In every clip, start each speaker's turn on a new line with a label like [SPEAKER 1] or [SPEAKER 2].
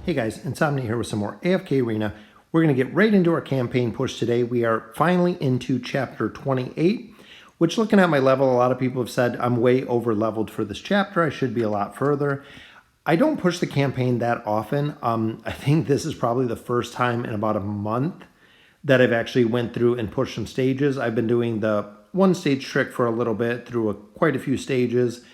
[SPEAKER 1] Hey guys, Insomnia here with some more AFK Arena. We're going to get right into our campaign push today. We are finally into chapter 28, which looking at my level, a lot of people have said I'm way over leveled for this chapter. I should be a lot further. I don't push the campaign that often. I think this is probably the first time in about a month that I've actually went through and pushed some stages. I've been doing the one stage trick for a little bit through quite a few stages.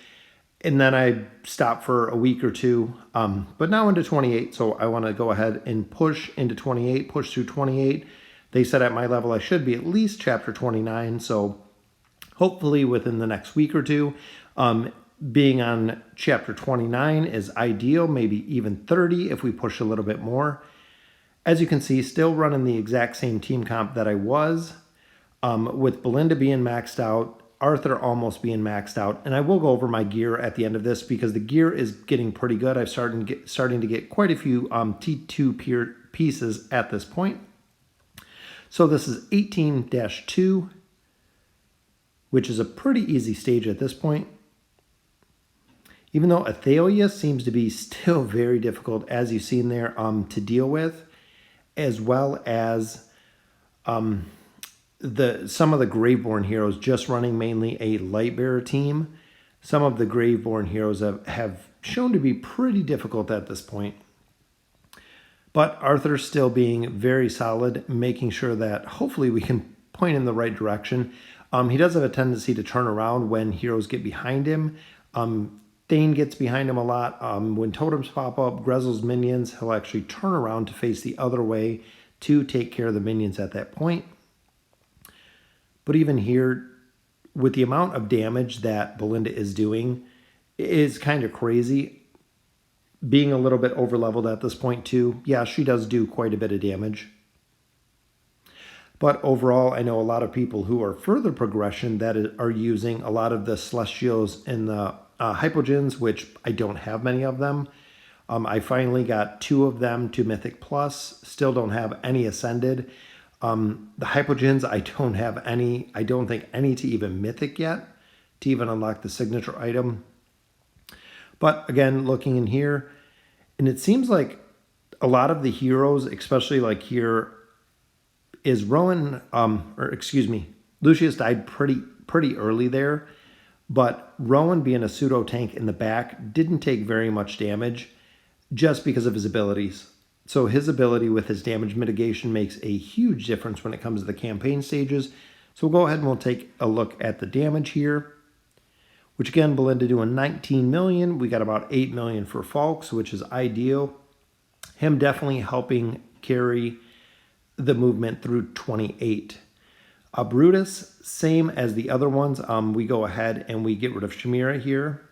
[SPEAKER 1] And then I stopped for a week or two, but now into 28. So I want to go ahead and push into 28, push through 28. They said at my level I should be at least chapter 29. So hopefully within the next week or two, being on chapter 29 is ideal, maybe even 30 if we push a little bit more. As you can see, still running the exact same team comp that I was, with Belinda being maxed out, Arthur almost being maxed out, and I will go over my gear at the end of this because the gear is getting pretty good. I've starting to get quite a few T2 pieces at this point. So this is 18-2, which is a pretty easy stage at this point. Even though Athalia seems to be still very difficult, as you've seen there, to deal with, as well as some of the Graveborn heroes just running mainly a Lightbearer team. Some of the Graveborn heroes have shown to be pretty difficult at this point. But Arthur's still being very solid, making sure that hopefully we can point in the right direction. He does have a tendency to turn around when heroes get behind him. Thane gets behind him a lot. When totems pop up, Grezel's minions, he'll actually turn around to face the other way to take care of the minions at that point. But even here, with the amount of damage that Belinda is doing, is kind of crazy. Being a little bit over leveled at this point too. Yeah, she does do quite a bit of damage. But overall, I know a lot of people who are further progression that are using a lot of the Celestials and the Hypogeans, which I don't have many of them. I finally got 2 of them to Mythic Plus. Still don't have any Ascended. The Hypogeans, I don't have any. I don't think any to even Mythic yet, to even unlock the signature item. But again, looking in here, and it seems like a lot of the heroes, especially like here, is Lucius died pretty early there. But Rowan being a pseudo tank in the back didn't take very much damage just because of his abilities. So his ability with his damage mitigation makes a huge difference when it comes to the campaign stages. So we'll go ahead and we'll take a look at the damage here, which again, Belinda doing 19 million. We got about 8 million for Falks, which is ideal. Him definitely helping carry the movement through 28. Brutus, same as the other ones. We go ahead and we get rid of Shamira here,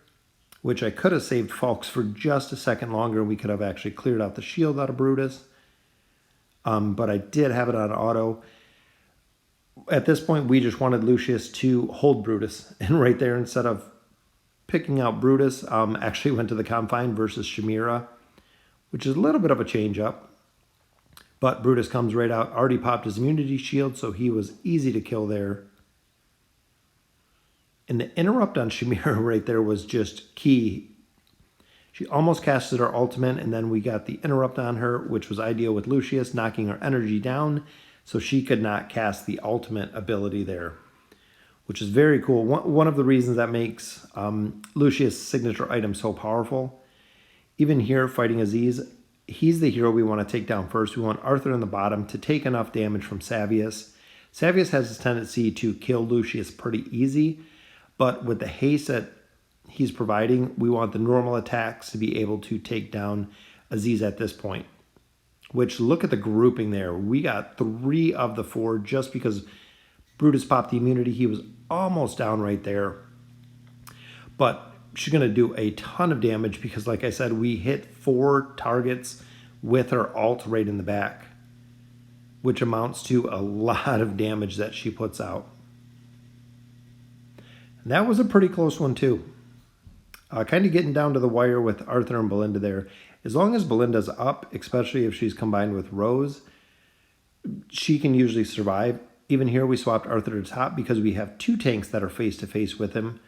[SPEAKER 1] which I could have saved Falks for just a second longer, and we could have actually cleared out the shield out of Brutus. But I did have it on auto. At this point, we just wanted Lucius to hold Brutus. And right there, instead of picking out Brutus, actually went to the Confine versus Shamira, which is a little bit of a change up. But Brutus comes right out, already popped his immunity shield, so he was easy to kill there. And the interrupt on Shamira right there was just key. She almost casted her ultimate, and then we got the interrupt on her, which was ideal with Lucius, knocking her energy down, so she could not cast the ultimate ability there, which is very cool. One of the reasons that makes Lucius' signature item so powerful. Even here, fighting Aziz, he's the hero we want to take down first. We want Arthur in the bottom to take enough damage from Savius. Savius has this tendency to kill Lucius pretty easy, but with the haste that he's providing, we want the normal attacks to be able to take down Aziz at this point. Which, look at the grouping there. We got 3 of the 4 just because Brutus popped the immunity. He was almost down right there. But she's going to do a ton of damage because, like I said, we hit 4 targets with her ult right in the back, which amounts to a lot of damage that she puts out. And that was a pretty close one too. Kind of getting down to the wire with Arthur and Belinda there. As long as Belinda's up, especially if she's combined with Rose, she can usually survive. Even here we swapped Arthur to top because we have 2 tanks that are face-to-face with him.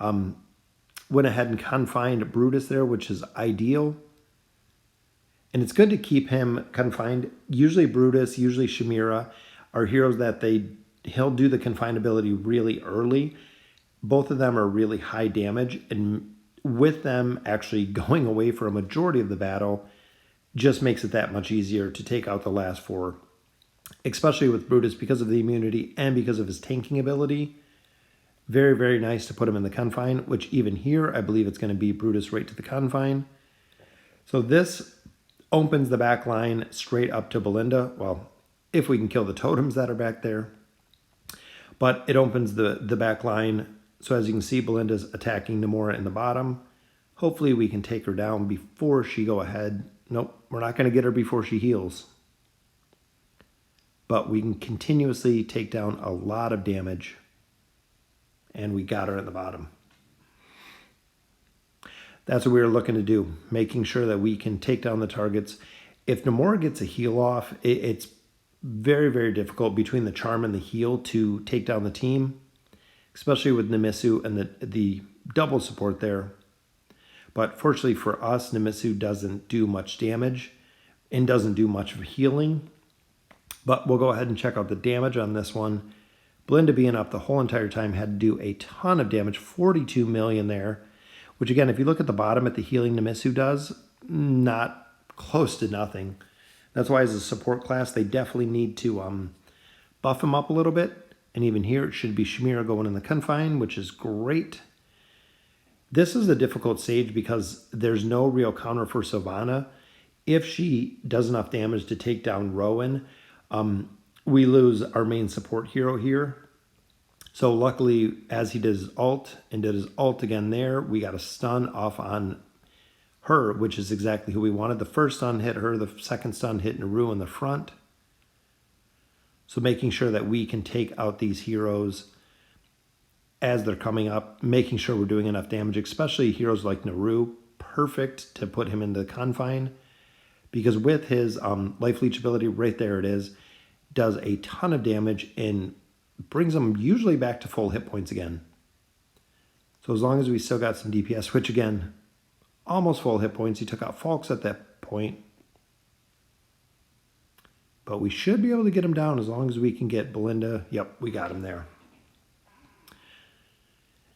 [SPEAKER 1] Went ahead and confined Brutus there, which is ideal. And it's good to keep him confined. Usually Brutus, usually Shamira are heroes that he'll do the confined ability really early. Both of them are really high damage, and with them actually going away for a majority of the battle just makes it that much easier to take out the last 4. Especially with Brutus because of the immunity and because of his tanking ability. Very, very nice to put him in the confine, which even here, I believe it's going to be Brutus right to the confine. So this opens the back line straight up to Belinda. Well, if we can kill the totems that are back there. But it opens the back line. So as you can see, Belinda's attacking Namora in the bottom. Hopefully we can take her down before she go ahead. Nope, we're not going to get her before she heals. But we can continuously take down a lot of damage. And we got her at the bottom. That's what we were looking to do, making sure that we can take down the targets. If Namora gets a heal off, it's very, very difficult between the charm and the heal to take down the team, especially with Nemisu and the double support there. But fortunately for us, Nemisu doesn't do much damage and doesn't do much of healing. But we'll go ahead and check out the damage on this one. Belinda being up the whole entire time had to do a ton of damage, 42 million there. Which again, if you look at the bottom at the healing Nemisu does, not close to nothing. That's why as a support class, they definitely need to buff him up a little bit. And even here, it should be Shamira going in the confine, which is great. This is a difficult stage because there's no real counter for Sylvana. If she does enough damage to take down Rowan, we lose our main support hero here. So luckily, as he did his ult and did his ult again there, we got a stun off on her, which is exactly who we wanted. The first stun hit her, the second stun hit Naru in the front. So making sure that we can take out these heroes as they're coming up, making sure we're doing enough damage, especially heroes like Naru, perfect to put him in the confine. Because with his life leech ability, right there it is, does a ton of damage and brings them usually back to full hit points again. So as long as we still got some DPS, which again, almost full hit points. He took out Falks at that point. But we should be able to get him down as long as we can get Belinda. Yep, we got him there.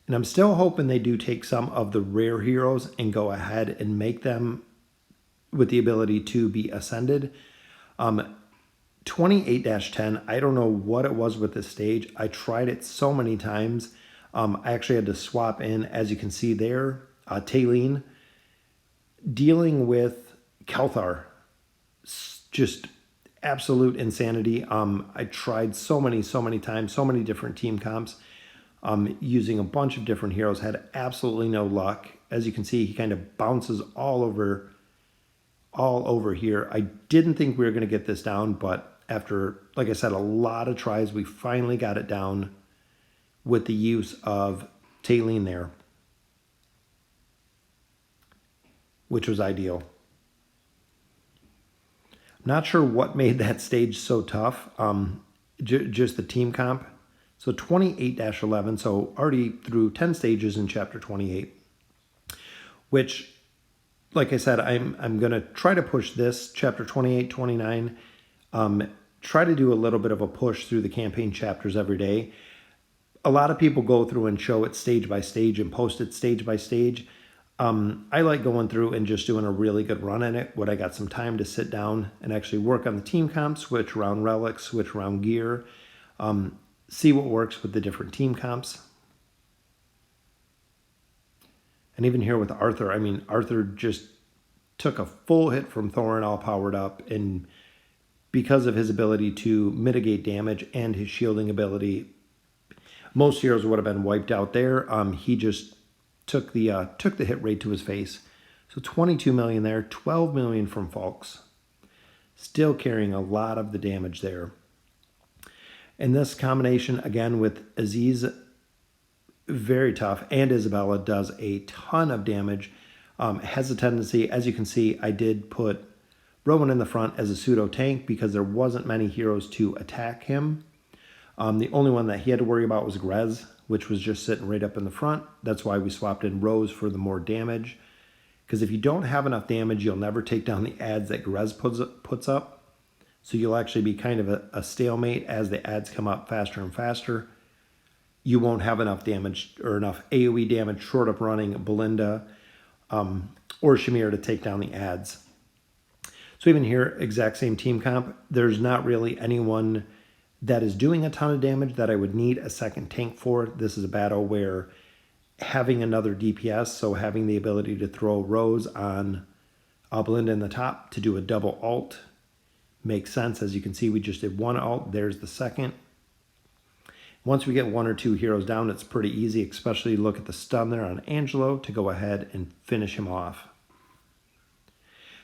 [SPEAKER 1] And I'm still hoping they do take some of the rare heroes and go ahead and make them with the ability to be ascended. 28-10, I don't know what it was with this stage. I tried it so many times. I actually had to swap in, as you can see there, Taylene. Dealing with Kelthar, just absolute insanity. I tried so many times, so many different team comps, using a bunch of different heroes, had absolutely no luck. As you can see, he kind of bounces all over here. I didn't think we were going to get this down, but after, like I said, a lot of tries, we finally got it down with the use of Taylene there, which was ideal. I'm not sure what made that stage so tough, just the team comp. So 28-11, so already through 10 stages in chapter 28, which, like I said, I'm going to try to push this, chapter 28, 29, try to do a little bit of a push through the campaign chapters every day. A lot of people go through and show it stage by stage and post it stage by stage. I like going through and just doing a really good run in it when I got some time to sit down and actually work on the team comp, switch around relics, switch around gear, see what works with the different team comps. And even here with Arthur, I mean, Arthur just took a full hit from Thorin all powered up, and because of his ability to mitigate damage and his shielding ability, most heroes would have been wiped out there. He just took the hit right to his face. So 22 million there, 12 million from Falks. Still carrying a lot of the damage there. And this combination, again, with Aziz, very tough, and Isabella does a ton of damage. Has a tendency, as you can see, I did put Rowan in the front as a pseudo tank because there wasn't many heroes to attack him. The only one that he had to worry about was Grez, which was just sitting right up in the front. That's why we swapped in Rose for the more damage, Because if you don't have enough damage, you'll never take down the adds that Grez puts up. So you'll actually be kind of a stalemate as the adds come up faster and faster. You won't have enough damage or enough AoE damage short of running Belinda or Shamir to take down the adds. So even here, exact same team comp. There's not really anyone that is doing a ton of damage that I would need a second tank for. This is a battle where having another DPS, so having the ability to throw Rose on Belinda in the top to do a double ult makes sense. As you can see, we just did one ult. There's the second. Once we get one or two heroes down, it's pretty easy, especially look at the stun there on Angelo to go ahead and finish him off.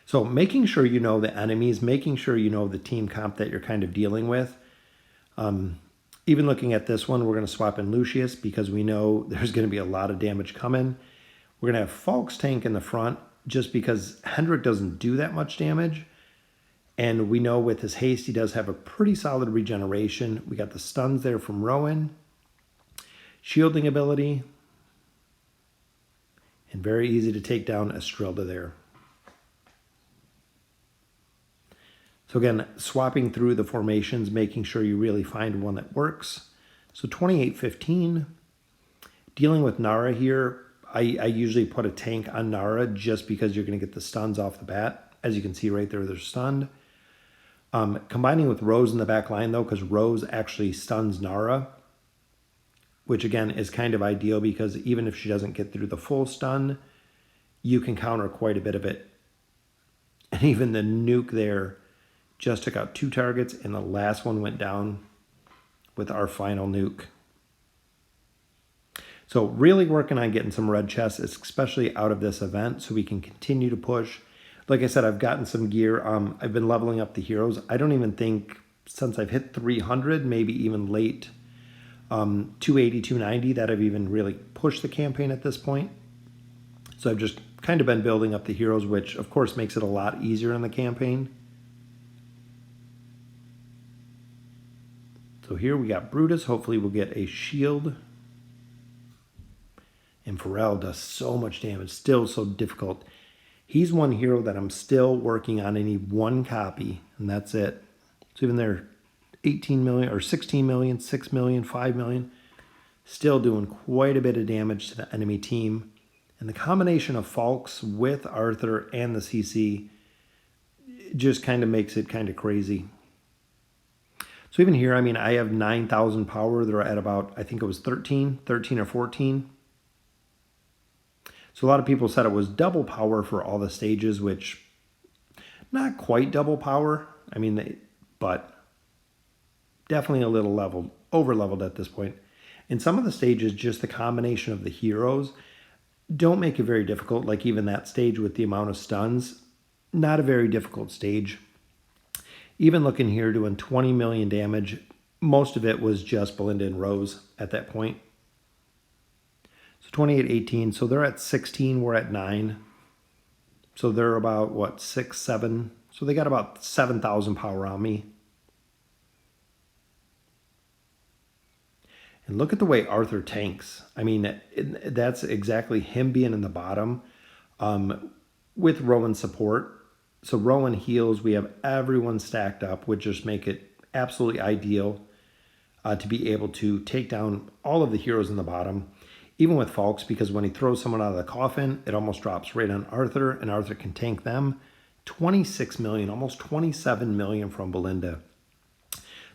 [SPEAKER 1] So making sure you know the enemies, making sure you know the team comp that you're kind of dealing with. Even looking at this one, we're going to swap in Lucius because we know there's going to be a lot of damage coming. We're going to have Falk's tank in the front just because Hendrik doesn't do that much damage. And we know with his haste, he does have a pretty solid regeneration. We got the stuns there from Rowan. Shielding ability. And very easy to take down Estrilda there. So again, swapping through the formations, making sure you really find one that works. So 28-15. Dealing with Nara here, I usually put a tank on Nara just because you're going to get the stuns off the bat. As you can see right there, they're stunned. Combining with Rose in the back line though, because Rose actually stuns Nara, which again is kind of ideal because even if she doesn't get through the full stun, you can counter quite a bit of it. And even the nuke there just took out 2 targets, and the last one went down with our final nuke. So really working on getting some red chests, especially out of this event, so we can continue to push. Like I said, I've gotten some gear. I've been leveling up the heroes. I don't even think since I've hit 300, maybe even late 280, 290, that I've even really pushed the campaign at this point. So I've just kind of been building up the heroes, which of course makes it a lot easier in the campaign. So here we got Brutus. Hopefully we'll get a shield. And Pharrell does so much damage. Still so difficult. He's one hero that I'm still working on. I need 1 copy, and that's it. So even there, 18 million or 16 million, 6 million, 5 million. Still doing quite a bit of damage to the enemy team. And the combination of Falks with Arthur and the CC just kind of makes it kind of crazy. So even here, I mean, I have 9,000 power. They're at about, I think it was 13 or 14. So a lot of people said it was double power for all the stages, which not quite double power. I mean, but definitely a little over leveled at this point. In some of the stages, just the combination of the heroes don't make it very difficult. Like even that stage with the amount of stuns, not a very difficult stage. Even looking here, doing 20 million damage, most of it was just Belinda and Rose at that point. So 28-18, so they're at 16, we're at 9. So they're about, what, 6, 7? So they got about 7,000 power on me. And look at the way Arthur tanks. I mean, that's exactly him being in the bottom with Rowan's support. So Rowan heals. We have everyone stacked up, which just make it absolutely ideal to be able to take down all of the heroes in the bottom, even with Falks, because when he throws someone out of the coffin, it almost drops right on Arthur, and Arthur can tank them. 26 million, almost 27 million from Belinda.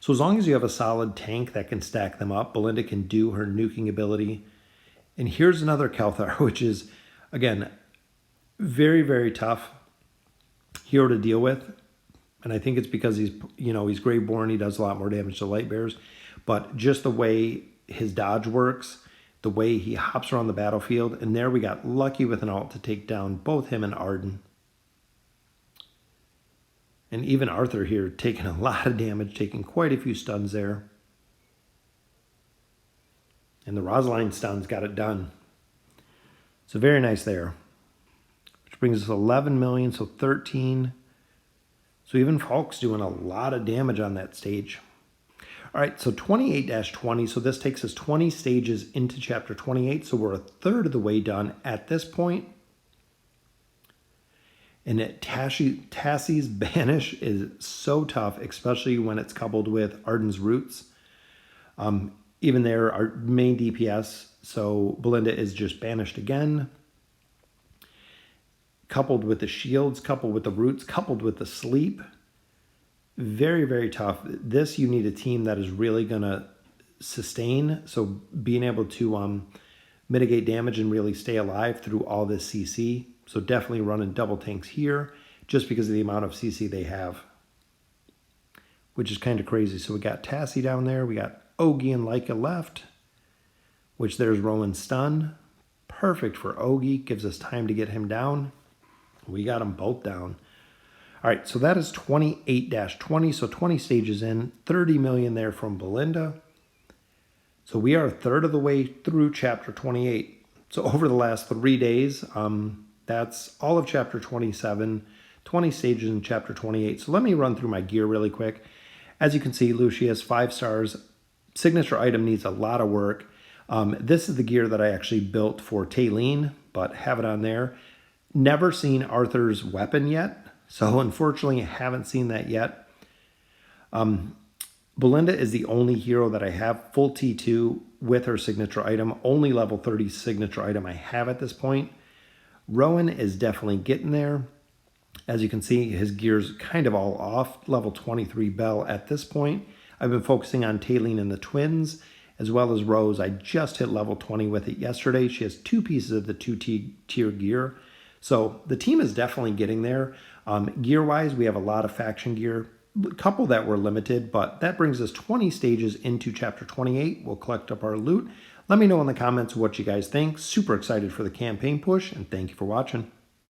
[SPEAKER 1] So as long as you have a solid tank that can stack them up, Belinda can do her nuking ability. And here's another Kelthar, which is, again, very, very tough hero to deal with. And I think it's because he's Graveborn. He does a lot more damage to light bearers. But just the way his dodge works, the way he hops around the battlefield. And there we got lucky with an ult to take down both him and Arden. And even Arthur here taking a lot of damage, taking quite a few stuns there. And the Rosaline stuns got it done. So very nice there. Which brings us 11 million, so 13. So even Falk's doing a lot of damage on that stage. All right, so 28-20. So this takes us 20 stages into chapter 28. So we're a third of the way done at this point. And Tassie's Banish is so tough, especially when it's coupled with Arden's Roots. Even there, our main DPS, so Belinda is just banished again. Coupled with the shields, coupled with the roots, coupled with the sleep. Very, very tough. This, you need a team that is really going to sustain. So being able to mitigate damage and really stay alive through all this CC. So definitely running double tanks here just because of the amount of CC they have, which is kind of crazy. So we got Tassie down there. We got Ogie and Leica left, which there's Rowan stun. Perfect for Ogie. Gives us time to get him down. We got them both down. All right, so that is 28-20, so 20 stages in, 30 million there from Belinda. So we are a third of the way through chapter 28. So over the last 3 days, that's all of chapter 27, 20 stages in chapter 28. So let me run through my gear really quick. As you can see, Lucius, 5 stars. Signature item needs a lot of work. This is the gear that I actually built for Taylene, but have it on there. Never seen Arthur's weapon yet, so unfortunately I haven't seen that yet. Belinda is the only hero that I have full T2 with her signature item. Only level 30 signature item I have at this point. Rowan is definitely getting there. As you can see, his gear's kind of all off. Level 23 Bell at this point. I've been focusing on Taylene and the twins, as well as Rose. I just hit level 20 with it yesterday. She has 2 pieces of the 2-tier gear. So the team is definitely getting there. Gear-wise, we have a lot of faction gear. A couple that were limited, but that brings us 20 stages into chapter 28. We'll collect up our loot. Let me know in the comments what you guys think. Super excited for the campaign push, and thank you for watching.